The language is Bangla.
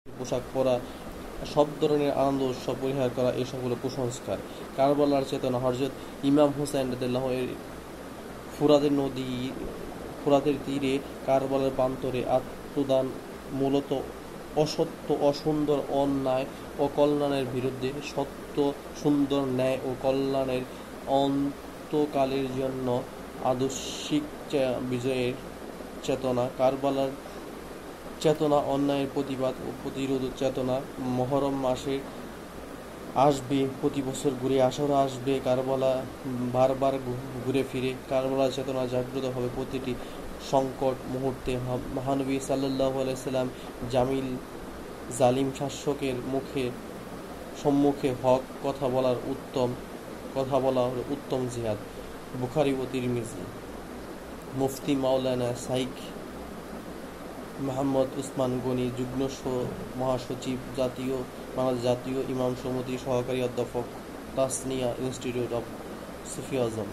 পোশাক পরা, সব ধরনের আনন্দ উৎসব পরিহার করা, এসব হলো কুসংস্কার। কারবালার চেতনা, হযরত ইমাম হুসাইন রাদিয়াল্লাহু আনহু ফুরাতের তীরে কারবালার প্রান্তরে আত্মদান মূলত অসত্য, অসুন্দর, অন্যায় ও কল্যাণের বিরুদ্ধে, সত্য, সুন্দর, ন্যায় ও কল্যাণের অন্তকালের জন্য আদর্শিক বিজয়ের চেতনা। কারবালার চেতনা, অন্যায়ের প্রতিবাদ ও প্রতিরোধ চেতনা। মুহররম মাসে আসবে, প্রতি বছর ঘুরে আসর আসবে, কারবালা বারবার ঘুরে ফিরে। কারবালার চেতনা জাগ্রত হবে প্রতিটি সংকট মুহূর্তে। মহানবী সাল্লাল্লাহু আলাইহি সাল্লাম জালিম শাসকের সম্মুখে হক কথা বলা হলো উত্তম জিহাদ। বুখারী ও তিরমিজি। মুফতি মাওলানা শাইখ মোহাম্মদ উসমান গনি, যুগ্ম মহাসচিব, বাংলাদেশ জাতীয় ইমাম সমিতি, সহকারী অধ্যাপক, তাসনিয়া ইনস্টিটিউট অব সুফিয়াজম।